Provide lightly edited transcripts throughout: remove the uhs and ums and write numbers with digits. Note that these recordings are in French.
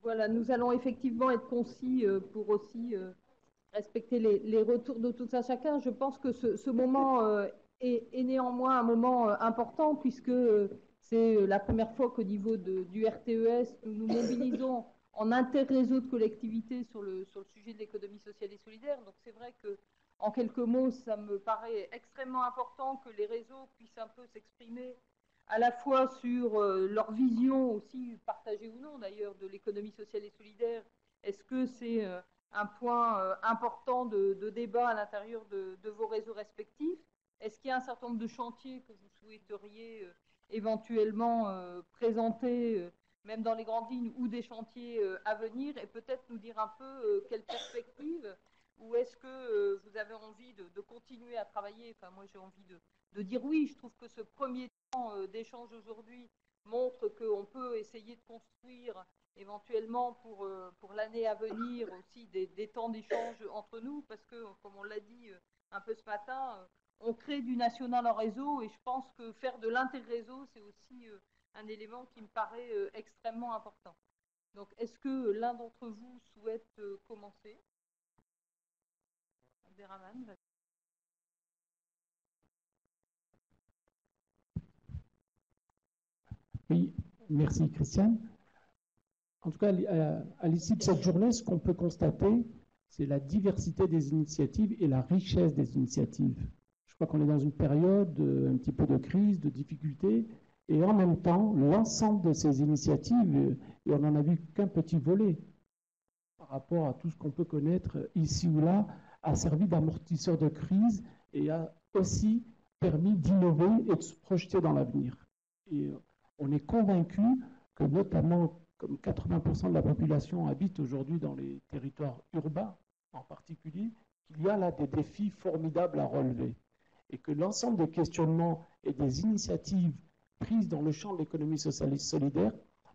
Voilà, nous allons effectivement être concis pour aussi respecter les retours de tout un chacun. Je pense que ce moment est néanmoins un moment important puisque c'est la première fois qu'au niveau du RTES, nous nous mobilisons en interréseau de collectivités sur le sujet de l'économie sociale et solidaire. Donc c'est vrai que, en quelques mots, ça me paraît extrêmement important que les réseaux puissent un peu s'exprimer à la fois sur leur vision aussi, partagée ou non d'ailleurs, de l'économie sociale et solidaire. Est-ce que c'est un point important de débat à l'intérieur de vos réseaux respectifs? Est-ce qu'il y a un certain nombre de chantiers que vous souhaiteriez éventuellement présenter, même dans les grandes lignes, ou des chantiers à venir, et peut-être nous dire un peu quelles perspectives, ou est-ce que vous avez envie de continuer à travailler? Enfin, moi j'ai envie de dire oui. Je trouve que ce premier temps d'échange aujourd'hui montre qu'on peut essayer de construire éventuellement pour l'année à venir aussi des temps d'échange entre nous, parce que, comme on l'a dit un peu ce matin, on crée du national en réseau, et je pense que faire de l'interréseau, c'est aussi un élément qui me paraît extrêmement important. Donc, est-ce que l'un d'entre vous souhaite commencer? Abderrahmane. Oui, merci Christiane. En tout cas, à l'issue de cette journée, ce qu'on peut constater, c'est la diversité des initiatives et la richesse des initiatives. Je crois qu'on est dans une période un petit peu de crise, de difficulté, et en même temps, l'ensemble de ces initiatives, et on n'en a vu qu'un petit volet par rapport à tout ce qu'on peut connaître ici ou là, a servi d'amortisseur de crise et a aussi permis d'innover et de se projeter dans l'avenir. Et on est convaincu que notamment, comme 80% de la population habite aujourd'hui dans les territoires urbains en particulier, qu'il y a là des défis formidables à relever. Et que l'ensemble des questionnements et des initiatives prises dans le champ de l'économie sociale et solidaire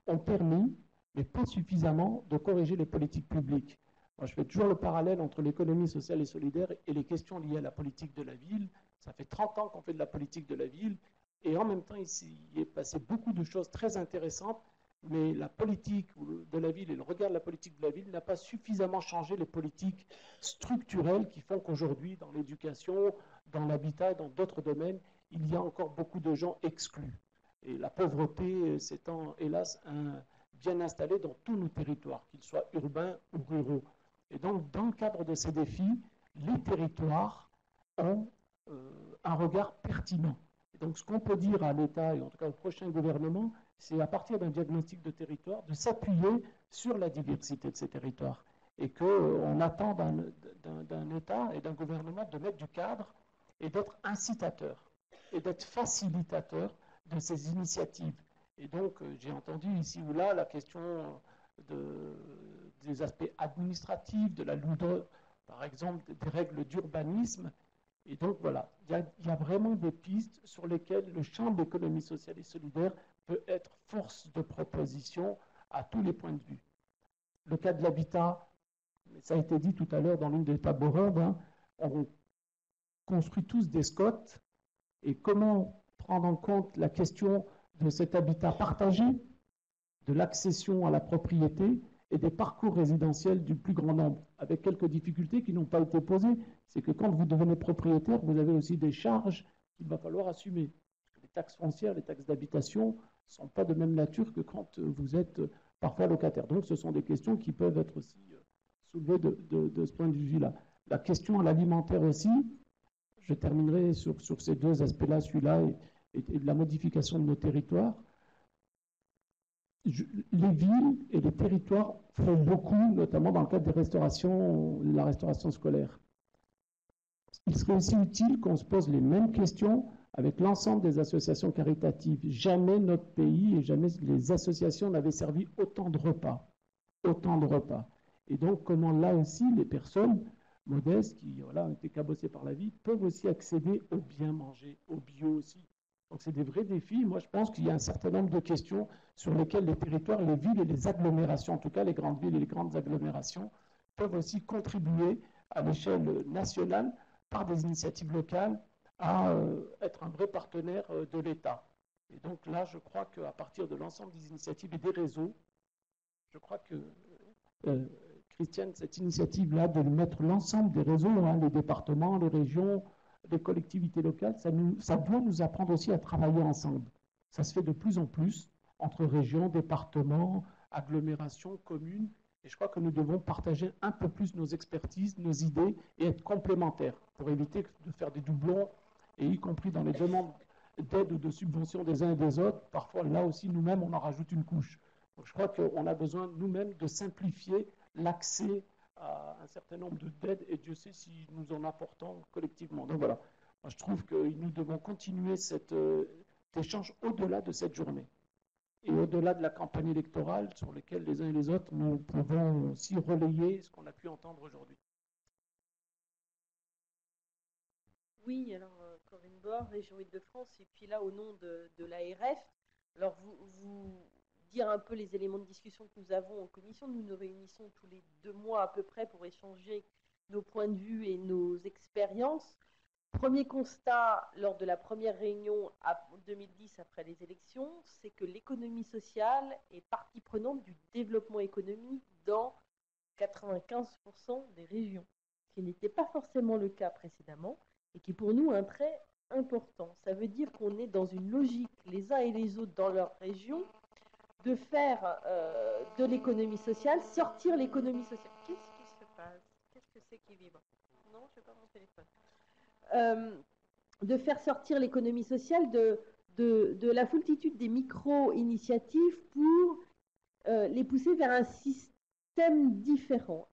ont permis, mais pas suffisamment, de corriger les politiques publiques. Moi, je fais toujours le parallèle entre l'économie sociale et solidaire et les questions liées à la politique de la ville. Ça fait 30 ans qu'on fait de la politique de la ville, et en même temps, il est passé beaucoup de choses très intéressantes, mais la politique de la ville et le regard de la politique de la ville n'a pas suffisamment changé les politiques structurelles qui font qu'aujourd'hui, dans l'éducation, dans l'habitat et dans d'autres domaines, il y a encore beaucoup de gens exclus. Et la pauvreté s'étant, hélas, bien installée dans tous nos territoires, qu'ils soient urbains ou ruraux. Et donc, dans le cadre de ces défis, les territoires ont un regard pertinent. Et donc, ce qu'on peut dire à l'État, et en tout cas au prochain gouvernement, c'est à partir d'un diagnostic de territoire, de s'appuyer sur la diversité de ces territoires. Et qu'on attend d'un État et d'un gouvernement de mettre du cadre et d'être incitateur et d'être facilitateur de ces initiatives. Et donc, j'ai entendu ici ou là la question des aspects administratifs, de la lourdeur, par exemple, des règles d'urbanisme. Et donc, voilà, il y a vraiment des pistes sur lesquelles le champ de l'économie sociale et solidaire peut être force de proposition à tous les points de vue. Le cas de l'habitat, ça a été dit tout à l'heure dans l'une des tables rondes, hein, on construit tous des squats, et comment prendre en compte la question de cet habitat partagé, de l'accession à la propriété et des parcours résidentiels du plus grand nombre, avec quelques difficultés qui n'ont pas été posées. C'est que quand vous devenez propriétaire, vous avez aussi des charges qu'il va falloir assumer. Les taxes foncières, les taxes d'habitation ne sont pas de même nature que quand vous êtes parfois locataire. Donc ce sont des questions qui peuvent être aussi soulevées de ce point de vue-là. La question à l'alimentaire aussi, je terminerai sur ces deux aspects-là, celui-là et de la modification de nos territoires. Les villes et les territoires font beaucoup, notamment dans le cadre de la restauration scolaire. Il serait aussi utile qu'on se pose les mêmes questions avec l'ensemble des associations caritatives. Jamais notre pays et jamais les associations n'avaient servi autant de repas. Autant de repas. Et donc, comment là aussi, les personnes modestes qui ont été cabossées par la vie peuvent aussi accéder au bien manger, au bio aussi. Donc, c'est des vrais défis. Moi, je pense qu'il y a un certain nombre de questions sur lesquelles les territoires, les villes et les agglomérations, en tout cas les grandes villes et les grandes agglomérations, peuvent aussi contribuer à l'échelle nationale par des initiatives locales à être un vrai partenaire de l'État. Et donc là, je crois qu'à partir de l'ensemble des initiatives et des réseaux, je crois que, Christiane, cette initiative-là de mettre l'ensemble des réseaux, hein, les départements, les régions, les collectivités locales, ça doit nous apprendre aussi à travailler ensemble. Ça se fait de plus en plus entre régions, départements, agglomérations, communes. Et je crois que nous devons partager un peu plus nos expertises, nos idées et être complémentaires pour éviter de faire des doublons, et y compris dans les demandes d'aide ou de subvention des uns et des autres. Parfois, là aussi, nous-mêmes, on en rajoute une couche. Donc, je crois qu'on a besoin, nous-mêmes, de simplifier l'accès à un certain nombre d'aides, et Dieu sait si nous en apportons collectivement. Donc voilà, moi, je trouve que nous devons continuer cet échange au-delà de cette journée et au-delà de la campagne électorale sur laquelle les uns et les autres, nous pouvons aussi relayer ce qu'on a pu entendre aujourd'hui. Oui, alors Corinne Bord, Région Île-de-France, et puis là au nom de l'ARF, alors vous dire un peu les éléments de discussion que nous avons en commission. Nous nous réunissons tous les 2 mois à peu près pour échanger nos points de vue et nos expériences. Premier constat lors de la première réunion en 2010 après les élections, c'est que l'économie sociale est partie prenante du développement économique dans 95% des régions, ce qui n'était pas forcément le cas précédemment et qui est pour nous un trait important. Ça veut dire qu'on est dans une logique, les uns et les autres dans leur région, de faire de l'économie sociale, sortir l'économie sociale. Qu'est-ce qui se passe? Qu'est-ce que c'est qui vibre? Non, je n'ai pas mon téléphone. De faire sortir l'économie sociale de la foultitude des micro-initiatives pour les pousser vers un système différent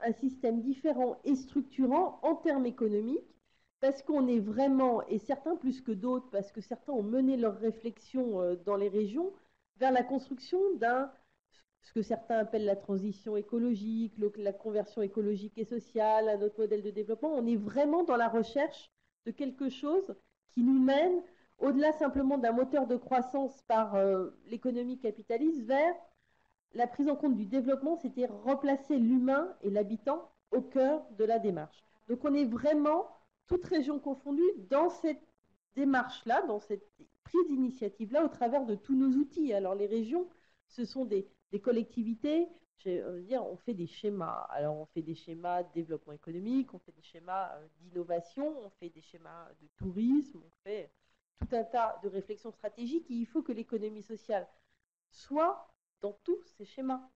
et structurant en termes économiques, parce qu'on est vraiment, et certains plus que d'autres, parce que certains ont mené leur réflexion dans les régions, vers la construction ce que certains appellent la transition écologique, la conversion écologique et sociale, un autre modèle de développement. On est vraiment dans la recherche de quelque chose qui nous mène, au-delà simplement d'un moteur de croissance par l'économie capitaliste, vers la prise en compte du développement, c'était replacer l'humain et l'habitant au cœur de la démarche. Donc on est vraiment, toutes régions confondues, dans cette démarche-là, dans cette prise d'initiative-là, au travers de tous nos outils. Alors les régions, ce sont des collectivités, on fait des schémas. Alors on fait des schémas de développement économique, on fait des schémas d'innovation, on fait des schémas de tourisme, on fait tout un tas de réflexions stratégiques. Et il faut que l'économie sociale soit dans tous ces schémas,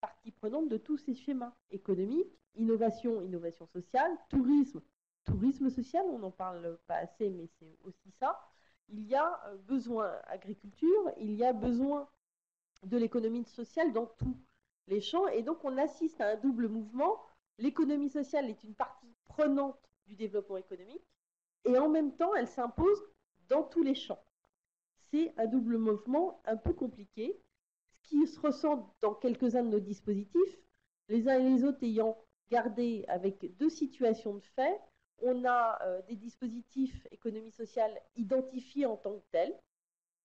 partie prenante de tous ces schémas économiques, innovation, innovation sociale, tourisme, tourisme social, on n'en parle pas assez, mais c'est aussi ça. Il y a besoin agriculture, il y a besoin de l'économie sociale dans tous les champs, et donc on assiste à un double mouvement. L'économie sociale est une partie prenante du développement économique, et en même temps, elle s'impose dans tous les champs. C'est un double mouvement un peu compliqué, qui se ressent dans quelques-uns de nos dispositifs, les uns et les autres ayant gardé avec 2 situations de fait. On a des dispositifs économie sociale identifiés en tant que tels,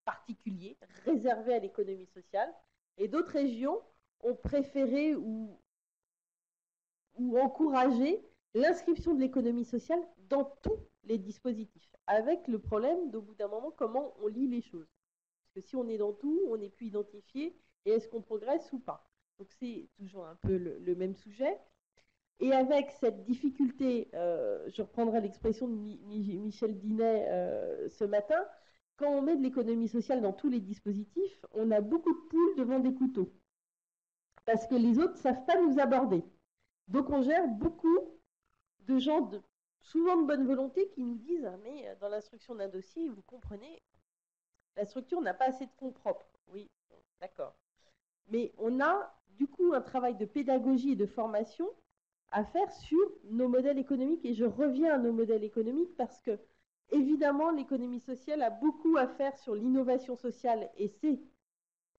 particuliers, réservés à l'économie sociale, et d'autres régions ont préféré ou encouragé l'inscription de l'économie sociale dans tous les dispositifs, avec le problème d'au bout d'un moment comment on lit les choses. Parce que si on est dans tout, on n'est plus identifié, et est-ce qu'on progresse ou pas? Donc c'est toujours un peu le même sujet. Et avec cette difficulté, je reprendrai l'expression de Michel Dinet ce matin, quand on met de l'économie sociale dans tous les dispositifs, on a beaucoup de poules devant des couteaux. Parce que les autres ne savent pas nous aborder. Donc on gère beaucoup de gens, souvent de bonne volonté, qui nous disent ah, mais dans l'instruction d'un dossier, vous comprenez, la structure n'a pas assez de fonds propres. Oui, d'accord. Mais on a du coup un travail de pédagogie et de formation à faire sur nos modèles économiques. Et je reviens à nos modèles économiques parce que, évidemment, l'économie sociale a beaucoup à faire sur l'innovation sociale, et c'est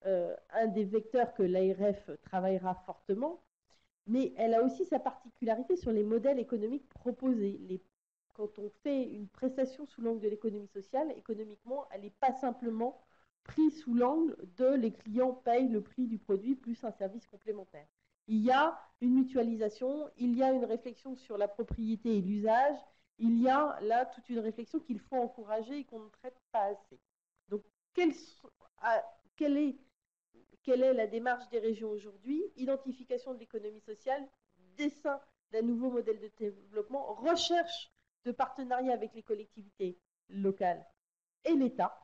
un des vecteurs que l'ARF travaillera fortement. Mais elle a aussi sa particularité sur les modèles économiques proposés. Quand on fait une prestation sous l'angle de l'économie sociale, économiquement, elle n'est pas simplement prise sous l'angle de les clients payent le prix du produit plus un service complémentaire. Il y a une mutualisation, il y a une réflexion sur la propriété et l'usage, il y a là toute une réflexion qu'il faut encourager et qu'on ne traite pas assez. Donc, quelle quelle est la démarche des régions aujourd'hui, identification de l'économie sociale, dessin d'un nouveau modèle de développement, recherche de partenariat avec les collectivités locales et l'État.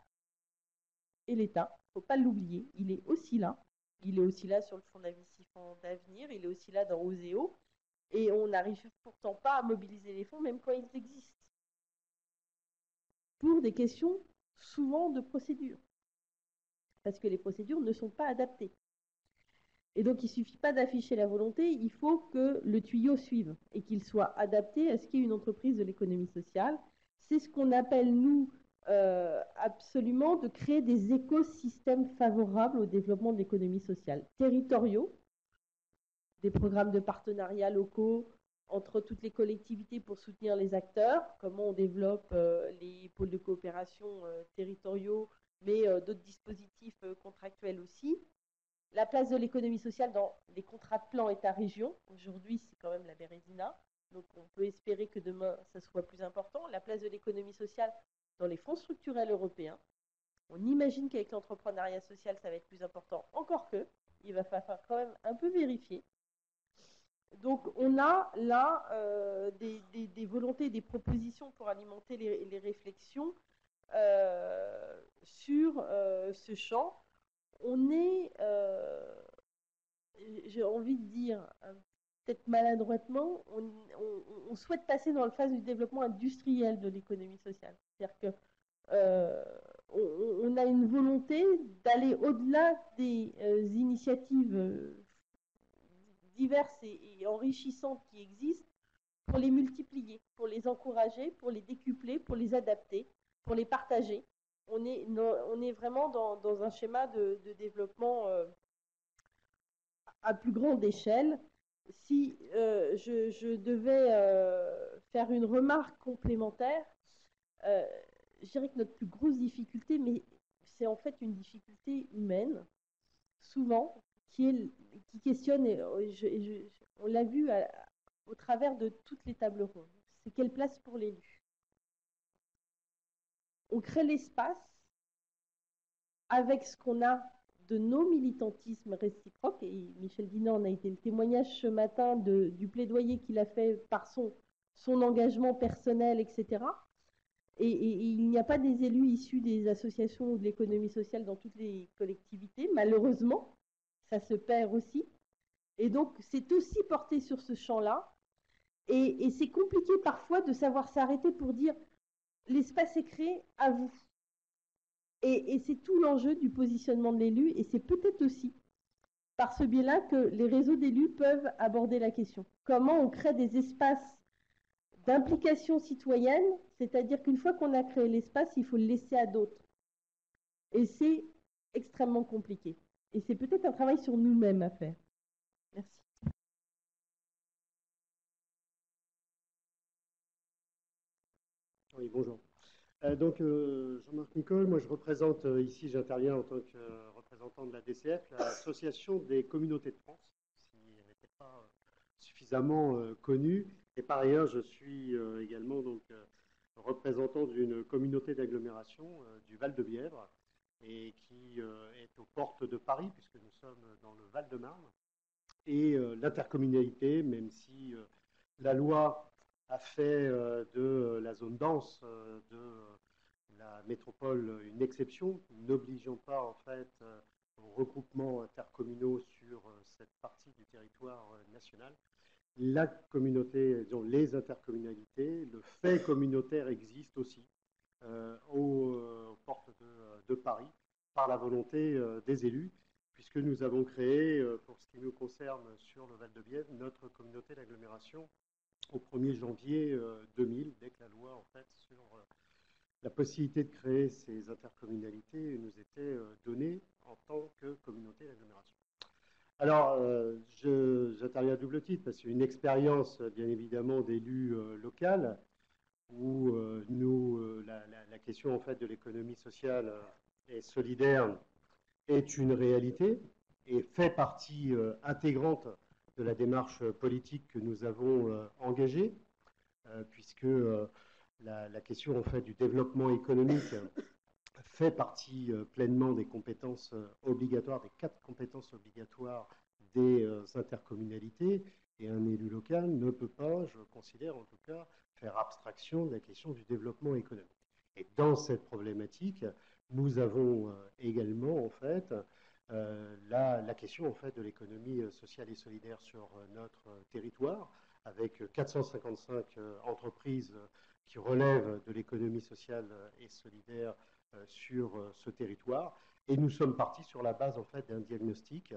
Et l'État, il ne faut pas l'oublier, il est aussi là. Il est aussi là sur le fonds d'investissement d'avenir, il est aussi là dans OSEO. Et on n'arrive pourtant pas à mobiliser les fonds, même quand ils existent. Pour des questions souvent de procédure. Parce que les procédures ne sont pas adaptées. Et donc, il ne suffit pas d'afficher la volonté, il faut que le tuyau suive et qu'il soit adapté à ce qu'est une entreprise de l'économie sociale. C'est ce qu'on appelle, nous, absolument de créer des écosystèmes favorables au développement de l'économie sociale, territoriaux, des programmes de partenariat locaux entre toutes les collectivités pour soutenir les acteurs, comment on développe les pôles de coopération territoriaux, mais d'autres dispositifs contractuels aussi. La place de l'économie sociale dans les contrats de plan État-région, aujourd'hui c'est quand même la Bérésina, donc on peut espérer que demain ça soit plus important. La place de l'économie sociale dans les fonds structurels européens. On imagine qu'avec l'entrepreneuriat social, ça va être plus important, encore que, il va falloir quand même un peu vérifier. Donc on a là des volontés, des propositions pour alimenter les réflexions sur ce champ. On est, j'ai envie de dire, peut-être maladroitement, on souhaite passer dans la phase du développement industriel de l'économie sociale. C'est-à-dire que on a une volonté d'aller au-delà des initiatives diverses et enrichissantes qui existent pour les multiplier, pour les encourager, pour les décupler, pour les adapter, pour les partager. On est vraiment dans un schéma de développement à plus grande échelle. Si je devais faire une remarque complémentaire, je dirais que notre plus grosse difficulté, mais c'est en fait une difficulté humaine, souvent, qui questionne, et on l'a vu au travers de toutes les tables rondes, c'est quelle place pour l'élu. On crée l'espace avec ce qu'on a de nos militantismes réciproques, et Michel Dinan en a été le témoignage ce matin du plaidoyer qu'il a fait par son engagement personnel, etc. Et il n'y a pas des élus issus des associations ou de l'économie sociale dans toutes les collectivités, malheureusement, ça se perd aussi. Et donc, c'est aussi porté sur ce champ-là. Et c'est compliqué parfois de savoir s'arrêter pour dire l'espace est créé à vous. Et c'est tout l'enjeu du positionnement de l'élu. Et c'est peut-être aussi par ce biais-là que les réseaux d'élus peuvent aborder la question. Comment on crée des espaces d'implication citoyenne, c'est-à-dire qu'une fois qu'on a créé l'espace, il faut le laisser à d'autres. Et c'est extrêmement compliqué. Et c'est peut-être un travail sur nous-mêmes à faire. Merci. Oui, bonjour. Donc, Jean-Marc Nicole, moi je représente ici, j'interviens en tant que représentant de la DCF, l'Association des communautés de France, si elle n'était pas suffisamment connue. Et par ailleurs, je suis également donc, représentant d'une communauté d'agglomération du Val-de-Bièvre, et qui est aux portes de Paris, puisque nous sommes dans le Val-de-Marne. Et l'intercommunalité, même si la loi a fait de la zone dense de la métropole une exception, n'obligeant pas en fait aux regroupements intercommunaux sur cette partie du territoire national. La communauté, disons, les intercommunalités, le fait communautaire existe aussi aux portes de Paris par la volonté des élus, puisque nous avons créé, pour ce qui nous concerne sur le Val-de-Bièvre, notre communauté d'agglomération au 1er janvier 2000, dès que la loi en fait, sur la possibilité de créer ces intercommunalités nous était donnée en tant que communauté d'agglomération. Alors, j'interviens à double titre, parce que c'est une expérience, bien évidemment, d'élu local, où la question en fait, de l'économie sociale et solidaire est une réalité et fait partie intégrante de la démarche politique que nous avons engagée, puisque la question en fait, du développement économique fait partie pleinement des compétences obligatoires, des 4 compétences obligatoires des intercommunalités, et un élu local ne peut pas, je considère en tout cas, faire abstraction de la question du développement économique. Et dans cette problématique, nous avons également en fait la question en fait de l'économie sociale et solidaire sur notre territoire, avec 455 entreprises qui relèvent de l'économie sociale et solidaire sur ce territoire. Et nous sommes partis sur la base en fait d'un diagnostic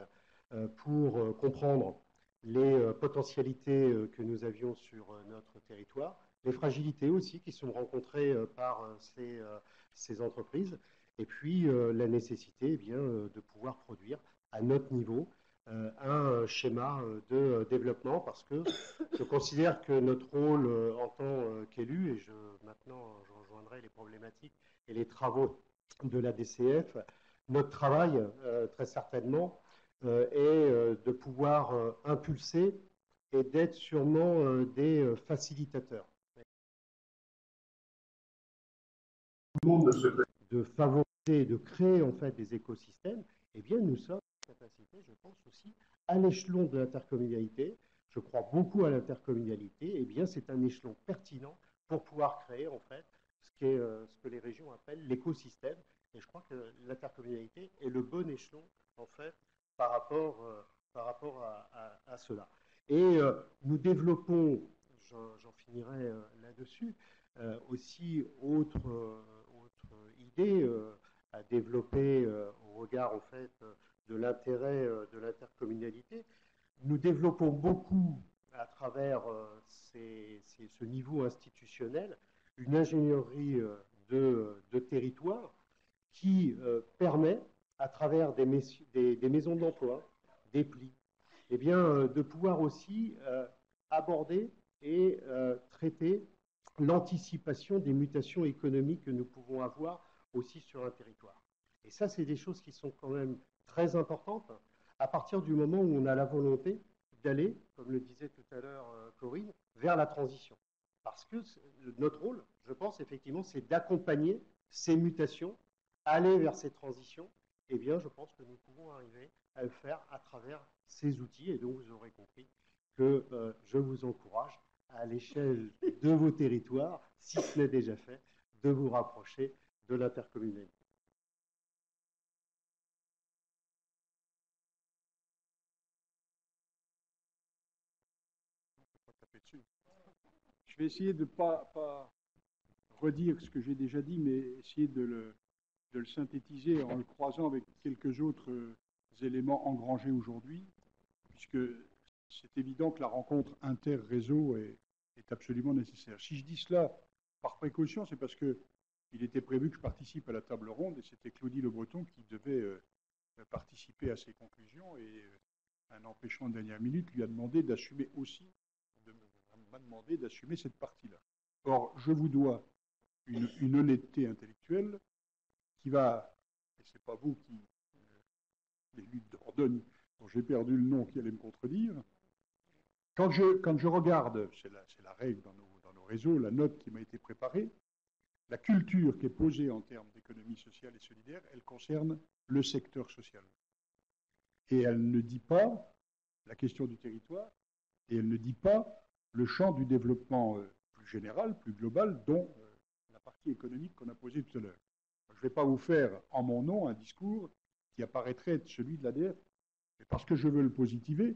pour comprendre les potentialités que nous avions sur notre territoire, les fragilités aussi qui sont rencontrées par ces entreprises, et puis la nécessité eh bien, de pouvoir produire à notre niveau un schéma de développement, parce que je considère que notre rôle en tant qu'élu, et maintenant je rejoindrai les problématiques et les travaux de la DCF, notre travail très certainement est de pouvoir impulser et d'être sûrement des facilitateurs. De favoriser et de créer en fait des écosystèmes, eh bien nous sommes en capacité, je pense aussi, à l'échelon de l'intercommunalité. Je crois beaucoup à l'intercommunalité, eh bien c'est un échelon pertinent pour pouvoir créer en fait ce que les régions appellent l'écosystème. Et je crois que l'intercommunalité est le bon échelon en fait par rapport à cela. Et nous développons, j'en finirai là-dessus, aussi autre idée à développer au regard en fait de l'intérêt de l'intercommunalité. Nous développons beaucoup à travers ce niveau institutionnel une ingénierie de territoire qui permet, à travers des maisons d'emploi, des plis, eh bien, de pouvoir aussi aborder et traiter l'anticipation des mutations économiques que nous pouvons avoir aussi sur un territoire. Et ça, c'est des choses qui sont quand même très importantes à partir du moment où on a la volonté d'aller, comme le disait tout à l'heure Corinne, vers la transition. Parce que notre rôle, je pense effectivement, c'est d'accompagner ces mutations, aller vers ces transitions. Eh bien, je pense que nous pouvons arriver à le faire à travers ces outils. Et donc, vous aurez compris que je vous encourage à l'échelle de vos territoires, si ce n'est déjà fait, de vous rapprocher de l'intercommunalité. Je vais essayer de ne pas redire ce que j'ai déjà dit, mais essayer de le synthétiser en le croisant avec quelques autres éléments engrangés aujourd'hui, puisque c'est évident que la rencontre inter-réseau est absolument nécessaire. Si je dis cela par précaution, c'est parce qu'il était prévu que je participe à la table ronde, et c'était Claudie Le Breton qui devait participer à ces conclusions, et un empêchement de dernière minute lui a demandé d'assumer aussi, m'a demandé d'assumer cette partie-là. Or, je vous dois une honnêteté intellectuelle qui va, et ce n'est pas vous qui, l'élu de Dordogne, dont j'ai perdu le nom, qui allait me contredire, quand je regarde, c'est la règle dans nos réseaux, la note qui m'a été préparée, la culture qui est posée en termes d'économie sociale et solidaire, elle concerne le secteur social. Et elle ne dit pas la question du territoire, et elle ne dit pas le champ du développement plus général, plus global, dont la partie économique qu'on a posée tout à l'heure. Je ne vais pas vous faire en mon nom un discours qui apparaîtrait être celui de l'ADF, mais parce que je veux le positiver,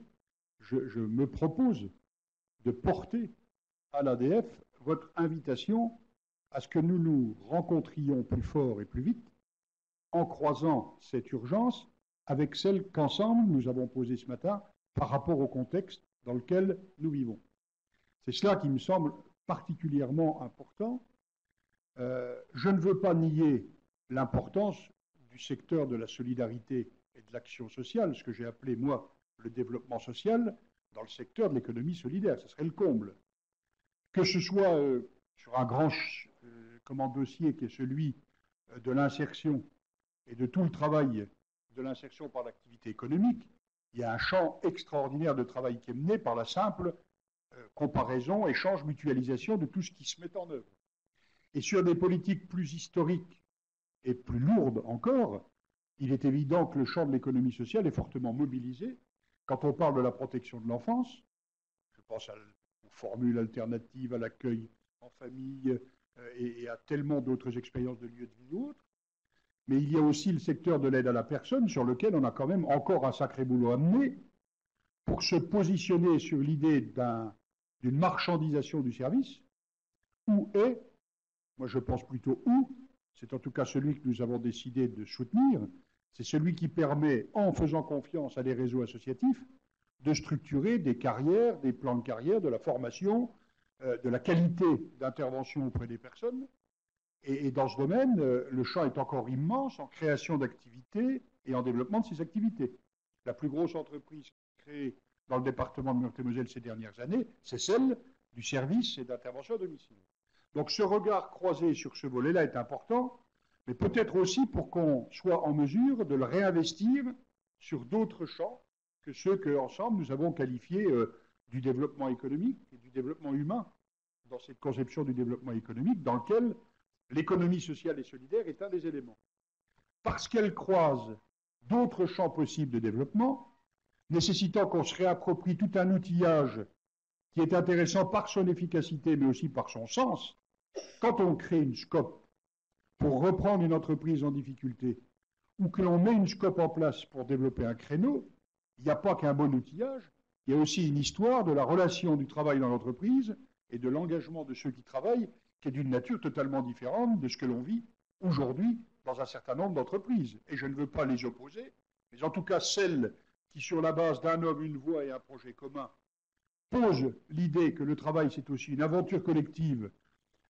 je me propose de porter à l'ADF votre invitation à ce que nous nous rencontrions plus fort et plus vite en croisant cette urgence avec celle qu'ensemble nous avons posée ce matin par rapport au contexte dans lequel nous vivons. C'est cela qui me semble particulièrement important. Je ne veux pas nier l'importance du secteur de la solidarité et de l'action sociale, ce que j'ai appelé, moi, le développement social, dans le secteur de l'économie solidaire. Ce serait le comble. Que ce soit sur un grand dossier qui est celui de l'insertion et de tout le travail de l'insertion par l'activité économique, il y a un champ extraordinaire de travail qui est mené par la simple comparaison, échange, mutualisation de tout ce qui se met en œuvre. Et sur des politiques plus historiques, est plus lourde encore. Il est évident que le champ de l'économie sociale est fortement mobilisé. Quand on parle de la protection de l'enfance, je pense aux formules alternatives, à l'accueil en famille et à tellement d'autres expériences de lieu de vie ou autres. Mais il y a aussi le secteur de l'aide à la personne sur lequel on a quand même encore un sacré boulot à mener pour se positionner sur l'idée d'une marchandisation du service. Où est, moi je pense plutôt où, c'est en tout cas celui que nous avons décidé de soutenir, c'est celui qui permet, en faisant confiance à des réseaux associatifs, de structurer des carrières, des plans de carrière, de la formation, de la qualité d'intervention auprès des personnes. Et dans ce domaine, le champ est encore immense en création d'activités et en développement de ces activités. La plus grosse entreprise créée dans le département de Meurthe-et-Moselle ces dernières années, c'est celle du service et d'intervention à domicile. Donc ce regard croisé sur ce volet-là est important, mais peut-être aussi pour qu'on soit en mesure de le réinvestir sur d'autres champs que ceux qu'ensemble nous avons qualifiés du développement économique et du développement humain, dans cette conception du développement économique dans lequel l'économie sociale et solidaire est un des éléments. Parce qu'elle croise d'autres champs possibles de développement, nécessitant qu'on se réapproprie tout un outillage qui est intéressant par son efficacité, mais aussi par son sens. Quand on crée une SCOP pour reprendre une entreprise en difficulté, ou que l'on met une SCOP en place pour développer un créneau, il n'y a pas qu'un bon outillage, il y a aussi une histoire de la relation du travail dans l'entreprise et de l'engagement de ceux qui travaillent, qui est d'une nature totalement différente de ce que l'on vit aujourd'hui dans un certain nombre d'entreprises. Et je ne veux pas les opposer, mais en tout cas celles qui, sur la base d'un homme, une voix et un projet commun, posent l'idée que le travail, c'est aussi une aventure collective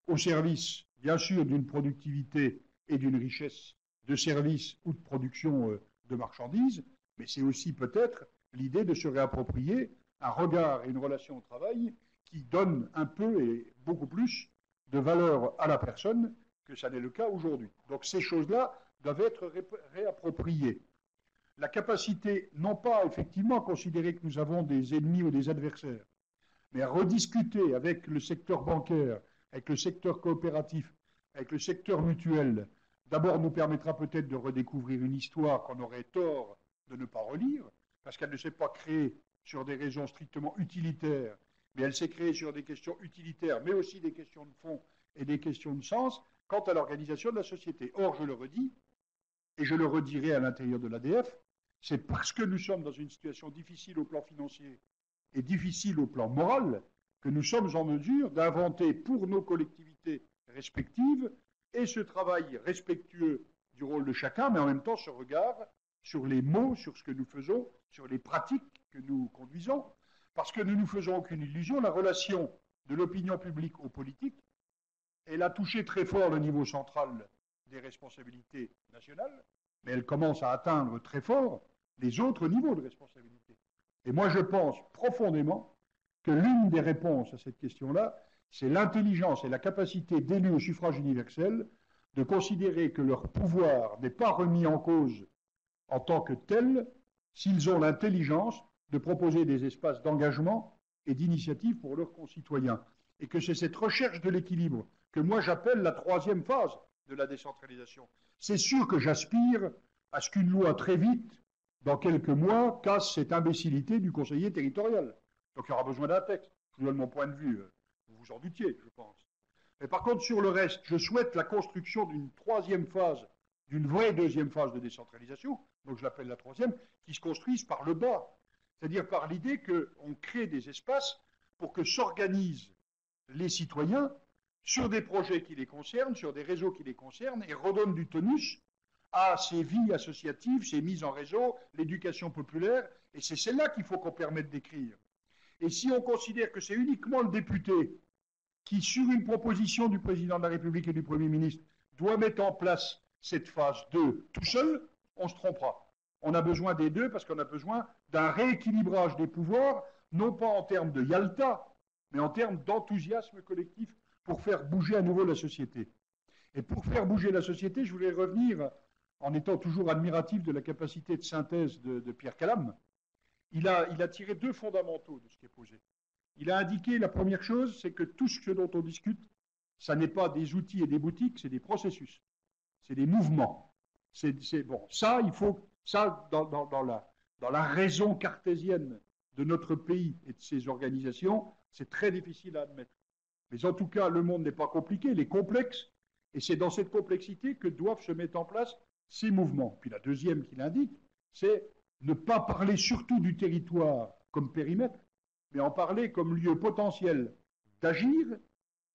au service, bien sûr, d'une productivité et d'une richesse de services ou de production de marchandises, mais c'est aussi peut-être l'idée de se réapproprier un regard et une relation au travail qui donne un peu et beaucoup plus de valeur à la personne que ça n'est le cas aujourd'hui. Donc ces choses-là doivent être réappropriées. La capacité, non pas effectivement à considérer que nous avons des ennemis ou des adversaires, mais à rediscuter avec le secteur bancaire, avec le secteur coopératif, avec le secteur mutuel, d'abord nous permettra peut-être de redécouvrir une histoire qu'on aurait tort de ne pas relire, parce qu'elle ne s'est pas créée sur des raisons strictement utilitaires, mais elle s'est créée sur des questions utilitaires, mais aussi des questions de fond et des questions de sens quant à l'organisation de la société. Or, je le redis, et je le redirai à l'intérieur de l'ADF, c'est parce que nous sommes dans une situation difficile au plan financier et difficile au plan moral que nous sommes en mesure d'inventer pour nos collectivités respectives et ce travail respectueux du rôle de chacun, mais en même temps ce regard sur les mots, sur ce que nous faisons, sur les pratiques que nous conduisons, parce que nous ne nous faisons aucune illusion, la relation de l'opinion publique aux politiques, elle a touché très fort le niveau central des responsabilités nationales, mais elle commence à atteindre très fort les autres niveaux de responsabilité. Et moi je pense profondément que l'une des réponses à cette question-là, c'est l'intelligence et la capacité d'élus au suffrage universel de considérer que leur pouvoir n'est pas remis en cause en tant que tel s'ils ont l'intelligence de proposer des espaces d'engagement et d'initiative pour leurs concitoyens. Et que c'est cette recherche de l'équilibre que moi j'appelle la troisième phase de la décentralisation. C'est sûr que j'aspire à ce qu'une loi très vite, dans quelques mois, casse cette imbécilité du conseiller territorial. Donc il y aura besoin d'un texte. Je vous donne mon point de vue. Vous vous en doutiez, je pense. Mais par contre, sur le reste, je souhaite la construction d'une troisième phase, d'une vraie deuxième phase de décentralisation, donc je l'appelle la troisième, qui se construise par le bas. C'est-à-dire par l'idée qu'on crée des espaces pour que s'organisent les citoyens sur des projets qui les concernent, sur des réseaux qui les concernent, et redonnent du tonus à ces vies associatives, ces mises en réseau, l'éducation populaire, et c'est celle-là qu'il faut qu'on permette d'écrire. Et si on considère que c'est uniquement le député qui, sur une proposition du président de la République et du Premier ministre, doit mettre en place cette phase 2 tout seul, on se trompera. On a besoin des deux parce qu'on a besoin d'un rééquilibrage des pouvoirs, non pas en termes de Yalta, mais en termes d'enthousiasme collectif pour faire bouger à nouveau la société. Et pour faire bouger la société, je voulais revenir, en étant toujours admiratif de la capacité de synthèse de Pierre Calam. Il a tiré deux fondamentaux de ce qui est posé. Il a indiqué la première chose, c'est que tout ce dont on discute, ça n'est pas des outils et des boutiques, c'est des processus. c'est des mouvements. Bon, ça, il faut, ça, dans la raison cartésienne de notre pays et de ses organisations, c'est très difficile à admettre. Mais en tout cas, le monde n'est pas compliqué, il est complexe, et c'est dans cette complexité que doivent se mettre en place ces mouvements. Puis la deuxième qu'il indique, c'est ne pas parler surtout du territoire comme périmètre, mais en parler comme lieu potentiel d'agir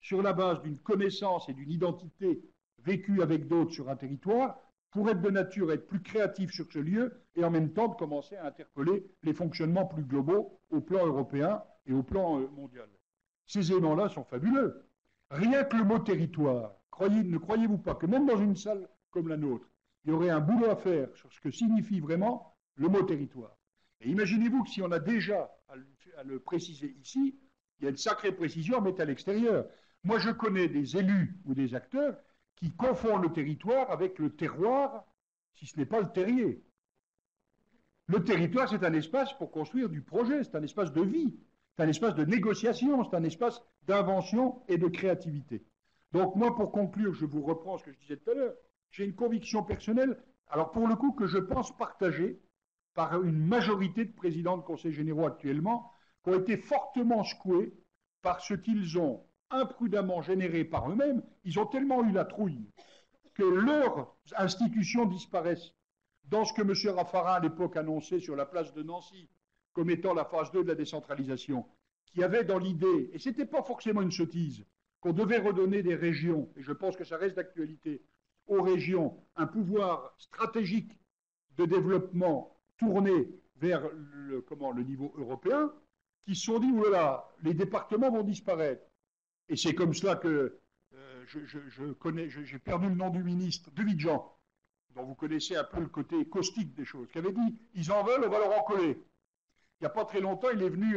sur la base d'une connaissance et d'une identité vécue avec d'autres sur un territoire, pour être de nature à être plus créatif sur ce lieu et en même temps de commencer à interpeller les fonctionnements plus globaux au plan européen et au plan mondial. Ces éléments-là sont fabuleux. Rien que le mot territoire, ne croyez-vous pas que même dans une salle comme la nôtre, il y aurait un boulot à faire sur ce que signifie vraiment le mot territoire. Et imaginez-vous que si on a déjà à le préciser ici, il y a une sacrée précision à mettre à l'extérieur. Moi, je connais des élus ou des acteurs qui confondent le territoire avec le terroir, si ce n'est pas le terrier. Le territoire, c'est un espace pour construire du projet, c'est un espace de vie, c'est un espace de négociation, c'est un espace d'invention et de créativité. Donc moi, pour conclure, je vous reprends ce que je disais tout à l'heure, j'ai une conviction personnelle, alors pour le coup que je pense partagée par une majorité de présidents de conseils généraux actuellement, qui ont été fortement secoués par ce qu'ils ont imprudemment généré par eux-mêmes. Ils ont tellement eu la trouille que leurs institutions disparaissent dans ce que M. Raffarin à l'époque annonçait sur la place de Nancy comme étant la phase 2 de la décentralisation, qui avait dans l'idée, et ce n'était pas forcément une sottise, qu'on devait redonner des régions, et je pense que ça reste d'actualité, aux régions un pouvoir stratégique de développement tourné vers le niveau européen, qui se sont dit, oulala, les départements vont disparaître. Et c'est comme cela que j'ai perdu le nom du ministre, Devidjian, dont vous connaissez un peu le côté caustique des choses, qui avait dit, ils en veulent, on va leur en coller. Il n'y a pas très longtemps, il est venu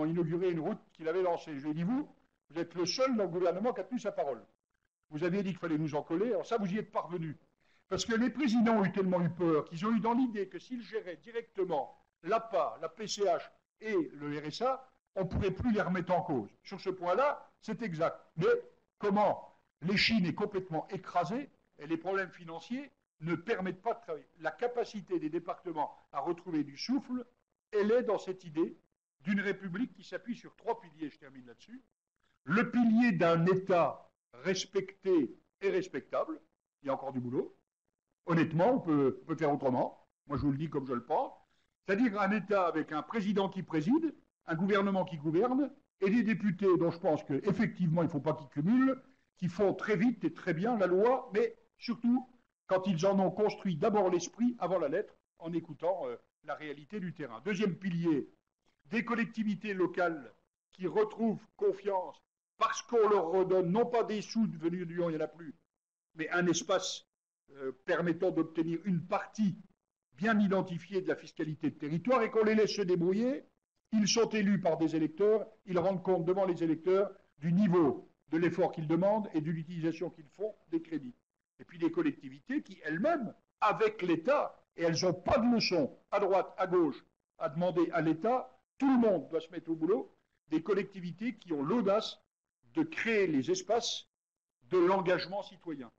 inaugurer une route qu'il avait lancée. Je lui ai dit, vous êtes le seul dans le gouvernement qui a tenu sa parole. Vous aviez dit qu'il fallait nous en coller, alors ça, vous y êtes parvenu. Parce que les présidents ont tellement eu peur qu'ils ont eu dans l'idée que s'ils géraient directement l'APA, la PCH et le RSA, on ne pourrait plus les remettre en cause. Sur ce point-là, c'est exact. Mais comment l'Échine est complètement écrasée et les problèmes financiers ne permettent pas de travailler. La capacité des départements à retrouver du souffle, elle est dans cette idée d'une république qui s'appuie sur 3 piliers, je termine là-dessus. Le pilier d'un État respecté et respectable, il y a encore du boulot. Honnêtement, on peut faire autrement. Moi, je vous le dis comme je le pense. C'est-à-dire un État avec un président qui préside, un gouvernement qui gouverne, et des députés dont je pense qu'effectivement, il ne faut pas qu'ils cumulent, qui font très vite et très bien la loi, mais surtout quand ils en ont construit d'abord l'esprit avant la lettre, en écoutant la réalité du terrain. Deuxième pilier, des collectivités locales qui retrouvent confiance parce qu'on leur redonne non pas des sous devenus du Lyon, il n'y en a plus, mais un espace permettant d'obtenir une partie bien identifiée de la fiscalité de territoire et qu'on les laisse se débrouiller. Ils sont élus par des électeurs, ils rendent compte devant les électeurs du niveau de l'effort qu'ils demandent et de l'utilisation qu'ils font des crédits. Et puis des collectivités qui elles-mêmes, avec l'État, et elles n'ont pas de leçon à droite, à gauche, à demander à l'État, tout le monde doit se mettre au boulot, des collectivités qui ont l'audace de créer les espaces de l'engagement citoyen.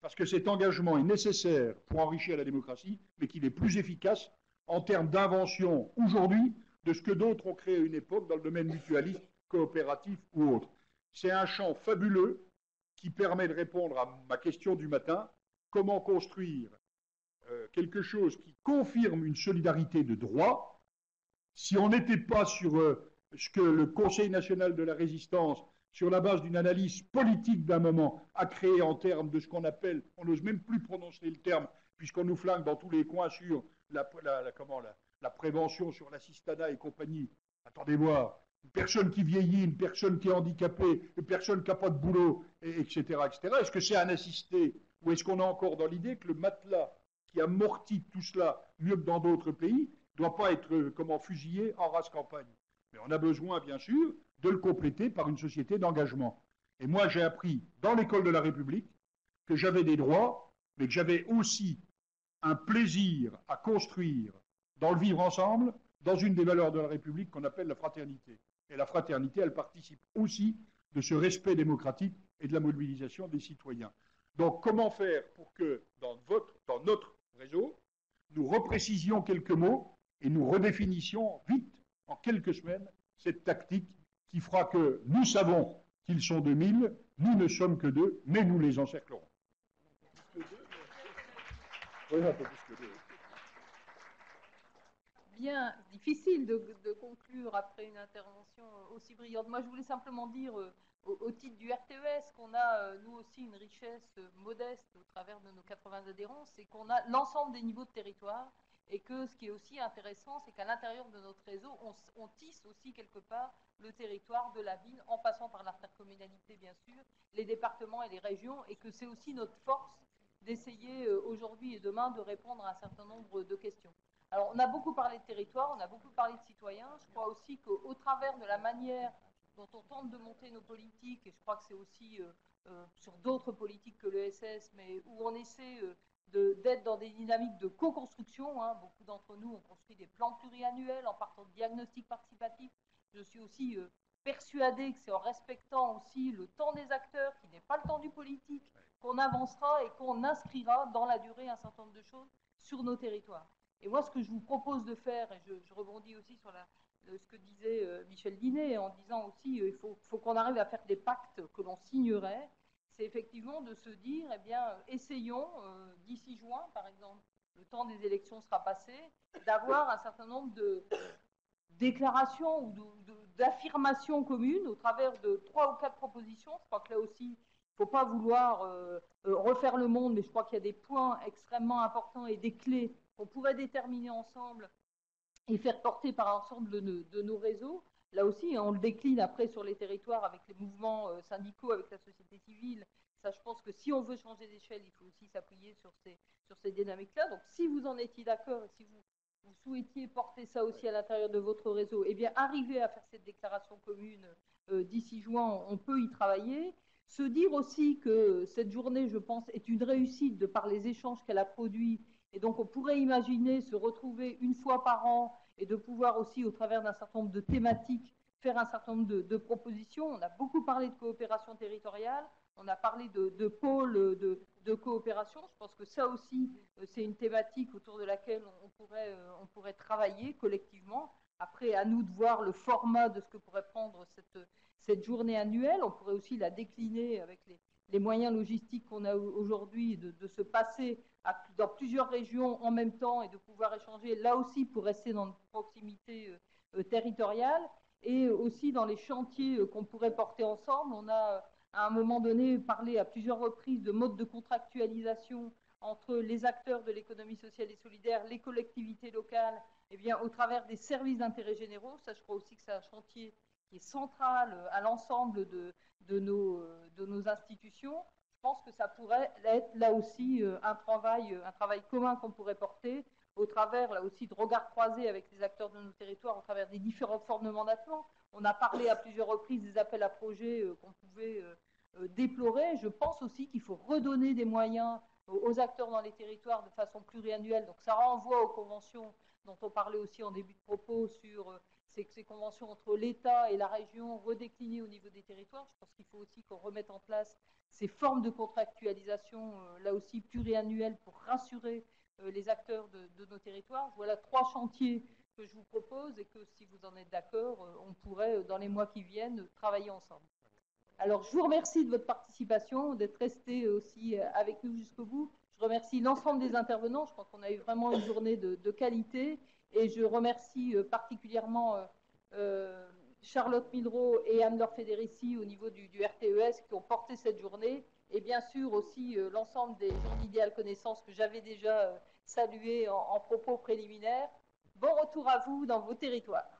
Parce que cet engagement est nécessaire pour enrichir la démocratie, mais qu'il est plus efficace en termes d'invention aujourd'hui de ce que d'autres ont créé à une époque dans le domaine mutualiste, coopératif ou autre. C'est un champ fabuleux qui permet de répondre à ma question du matin, comment construire quelque chose qui confirme une solidarité de droit. Si on n'était pas sur ce que le Conseil national de la résistance, sur la base d'une analyse politique d'un moment, a créé en termes de ce qu'on appelle, on n'ose même plus prononcer le terme, puisqu'on nous flingue dans tous les coins sur la prévention, sur l'assistanat et compagnie. Attendez voir, une personne qui vieillit, une personne qui est handicapée, une personne qui n'a pas de boulot, etc., etc. Est-ce que c'est un assisté ou est-ce qu'on a encore dans l'idée que le matelas qui amortit tout cela mieux que dans d'autres pays ne doit pas être fusillé en race campagne? Mais on a besoin, bien sûr, de le compléter par une société d'engagement. Et moi, j'ai appris dans l'école de la République que j'avais des droits, mais que j'avais aussi un plaisir à construire dans le vivre ensemble, dans une des valeurs de la République qu'on appelle la fraternité. Et la fraternité, elle participe aussi de ce respect démocratique et de la mobilisation des citoyens. Donc, comment faire pour que dans notre réseau, nous reprécisions quelques mots et nous redéfinissions vite, en quelques semaines, cette tactique qui fera que nous savons qu'ils sont 2000, nous ne sommes que 2, mais nous les encerclerons. Oui, un peu plus que 2. Bien difficile de conclure après une intervention aussi brillante. Moi, je voulais simplement dire, au titre du RTES, qu'on a, nous aussi, une richesse modeste au travers de nos 80 adhérents, c'est qu'on a l'ensemble des niveaux de territoire, et que ce qui est aussi intéressant, c'est qu'à l'intérieur de notre réseau, on tisse aussi quelque part le territoire de la ville, en passant par l'intercommunalité, bien sûr, les départements et les régions, et que c'est aussi notre force d'essayer aujourd'hui et demain de répondre à un certain nombre de questions. Alors, on a beaucoup parlé de territoire, on a beaucoup parlé de citoyens. Je crois aussi qu'au travers de la manière dont on tente de monter nos politiques, et je crois que c'est aussi sur d'autres politiques que l'ESS, mais où on essaie d'être dans des dynamiques de co-construction. Hein. Beaucoup d'entre nous ont construit des plans pluriannuels en partant de diagnostics participatifs. Je suis aussi persuadée que c'est en respectant aussi le temps des acteurs, qui n'est pas le temps du politique, qu'on avancera et qu'on inscrira dans la durée un certain nombre de choses sur nos territoires. Et moi, ce que je vous propose de faire, et je rebondis aussi sur ce que disait Michel Dinet, en disant aussi il faut qu'on arrive à faire des pactes que l'on signerait, c'est effectivement de se dire, eh bien, essayons, d'ici juin, par exemple, le temps des élections sera passé, d'avoir un certain nombre de déclarations ou d'affirmations communes au travers de 3 ou 4 propositions. Je crois que là aussi, il ne faut pas vouloir refaire le monde, mais je crois qu'il y a des points extrêmement importants et des clés qu'on pourrait déterminer ensemble et faire porter par l'ensemble de nos réseaux. Là aussi, on le décline après sur les territoires avec les mouvements syndicaux, avec la société civile. Ça, je pense que si on veut changer d'échelle, il faut aussi s'appuyer sur ces dynamiques-là. Donc, si vous en étiez d'accord et si vous souhaitiez porter ça aussi à l'intérieur de votre réseau, eh bien, arriver à faire cette déclaration commune d'ici juin, on peut y travailler. Se dire aussi que cette journée, je pense, est une réussite de par les échanges qu'elle a produits. Et donc, on pourrait imaginer se retrouver une fois par an et de pouvoir aussi, au travers d'un certain nombre de thématiques, faire un certain nombre de propositions. On a beaucoup parlé de coopération territoriale, on a parlé de pôles de coopération. Je pense que ça aussi, c'est une thématique autour de laquelle on pourrait travailler collectivement. Après, à nous de voir le format de ce que pourrait prendre cette journée annuelle. On pourrait aussi la décliner avec les moyens logistiques qu'on a aujourd'hui, de se passer dans plusieurs régions en même temps et de pouvoir échanger, là aussi pour rester dans une proximité territoriale, et aussi dans les chantiers qu'on pourrait porter ensemble. On a à un moment donné parlé à plusieurs reprises de modes de contractualisation entre les acteurs de l'économie sociale et solidaire, les collectivités locales, eh bien, au travers des services d'intérêt généraux. Ça, je crois aussi que c'est un chantier qui est central à l'ensemble de nos institutions. Je pense que ça pourrait être là aussi un travail commun qu'on pourrait porter au travers là aussi de regards croisés avec les acteurs de nos territoires, au travers des différentes formes de mandatement. On a parlé à plusieurs reprises des appels à projets qu'on pouvait déplorer. Je pense aussi qu'il faut redonner des moyens aux acteurs dans les territoires de façon pluriannuelle. Donc ça renvoie aux conventions dont on parlait aussi en début de propos sur ces conventions entre l'État et la région redéclinées au niveau des territoires. Je pense qu'il faut aussi qu'on remette en place ces formes de contractualisation, là aussi pluriannuelles, pour rassurer les acteurs de nos territoires. Voilà 3 chantiers que je vous propose et que, si vous en êtes d'accord, on pourrait, dans les mois qui viennent, travailler ensemble. Alors, je vous remercie de votre participation, d'être resté aussi avec nous jusqu'au bout. Je remercie l'ensemble des intervenants. Je crois qu'on a eu vraiment une journée de qualité. Et je remercie particulièrement Charlotte Milreau et Anne-Laure Federici au niveau du RTES qui ont porté cette journée. Et bien sûr aussi l'ensemble des gens d'Idéal Connaissance que j'avais déjà salués en propos préliminaires. Bon retour à vous dans vos territoires.